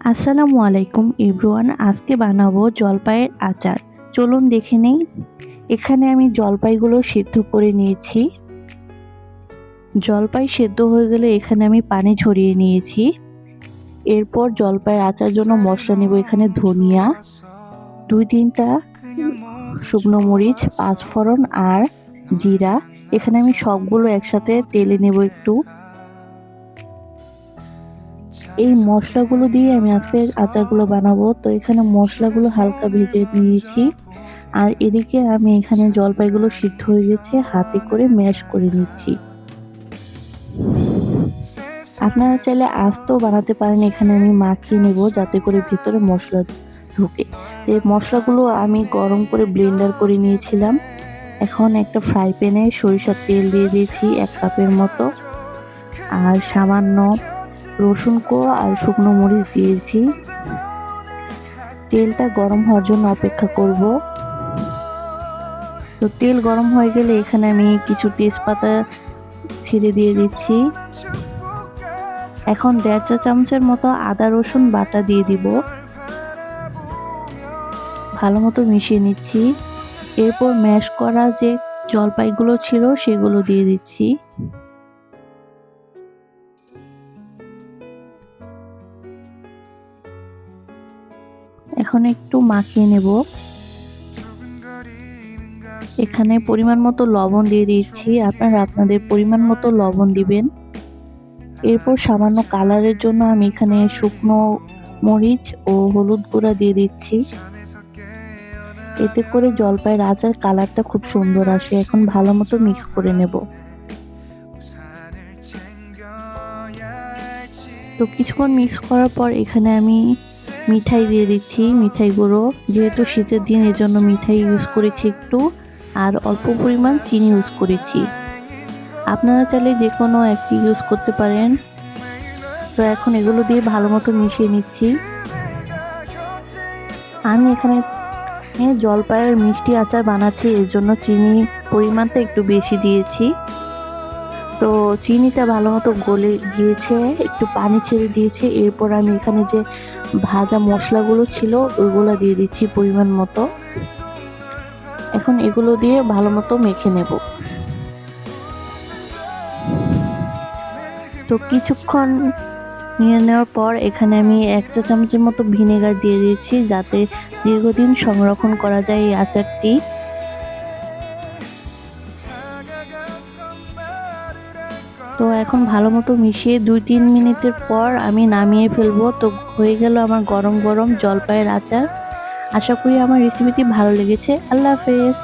আসসালামু আলাইকুম এভরিওয়ান, আজকে বানাবো জলপাইয়ের আচার। চলুন দেখে নেই। এখানে আমি জলপাইগুলো সিদ্ধ করে নিয়েছি। জলপাই সেদ্ধ হয়ে গেলে এখানে আমি পানি ঝরিয়ে নিয়েছি। এরপর জলপাইয়ের আচার জন্য মশলা নেব। এখানে ধনিয়া, 2-3টা শুকনো মরিচ, 5 ফোড়ন আর জিরা। এখানে আমি সবগুলো একসাথে তেলে নেব একটু। এই মশলাগুলো দিয়ে আমি আজকে আচারগুলো বানাবো। তো এখানে মশলাগুলো হালকা ভেজে নিয়েছি। আর এদিকে আমি এখানে জলপাইগুলো সিদ্ধ হয়ে গেছে, হাতে করে ম্যাশ করে নিচ্ছি। আপনারা চাইলে আস্তেও বানাতে পারেন। এখানে আমি মাখিয়ে নেব যাতে করে ভিতরে মশলা ঢুকে। এই মশলাগুলো আমি গরম করে ব্লেন্ডার করে নিয়েছিলাম। এখন একটা ফ্রাই প্যানে সরিষার তেল দিয়ে দিয়েছি 1 কাপের মতো, আর সামান্য রসুন কোয়া আর শুকনো মরিচ দিয়েছি। তেলটা গরম হওয়ার জন্য অপেক্ষা করব। তো তেল গরম হয়ে গেলে এখানে আমি কিছু তেজপাতা ছিঁড়ে দিয়ে দিচ্ছি। এখন 1.5 চা চামচের মতো আদা রসুন বাটা দিয়ে দিব। ভালো মতো মিশিয়ে নিচ্ছি। এরপর ম্যাশ করা যে জলপাইগুলো ছিল সেগুলো দিয়ে দিচ্ছি। এখন একটু মাখিয়ে নেব। এখানে পরিমাণ মতো লবণ দিয়ে দিচ্ছি। আপনারা আপনাদের পরিমাণ মতো লবণ দিবেন। এরপর সামান্য কালারের জন্য আমি এখানে শুকনো মরিচ ও হলুদ গুঁড়া দিয়ে দিচ্ছি। এতে করে জলপাইয়ের আচার কালারটা খুব সুন্দর আসে। এখন ভালো মতো মিক্স করে নেব। তো কিছুক্ষণ মিক্স করার পর এখানে আমি মিঠাই দিয়ে দিচ্ছি, মিঠাই গুঁড়ো। যেহেতু শীতের দিন এজন্য মিঠাই ইউজ করেছি একটু, আর অল্প পরিমাণ চিনি ইউজ করেছি। আপনারা চাইলে যে কোনো একটি ইউজ করতে পারেন। তো এখন এগুলো দিয়ে ভালো মতো মিশিয়ে নিচ্ছি। আমি এখানে জলপাইয়ের মিষ্টি আচার বানাচ্ছি, এর জন্য চিনির পরিমাণটা একটু বেশি দিয়েছি। তো চিনিটা ভালো মতো গলে গিয়েছে, একটু পানি ছেড়ে দিয়েছে। এরপর আমি এখানে যে ভাজা মশলাগুলো ছিল ওইগুলো দিয়ে দিচ্ছি পরিমাণ মতো। এখন এগুলো দিয়ে ভালো মতো মেখে নেব। তো কিছুক্ষণ নিয়ে নেওয়ার পর এখানে আমি 1 চা চামচের মতো ভিনেগার দিয়ে দিয়েছি, যাতে দীর্ঘদিন সংরক্ষণ করা যায় এই আচারটি। তো এখন ভালো মতো মিশিয়ে 2-3 মিনিটের পর আমি নামিয়ে ফেলবো। তো হয়ে গেল আমার গরম গরম জলপাইয়ের আচার। আশা করি আমার রেসিপিটি ভালো লেগেছে। আল্লাহ হাফেজ।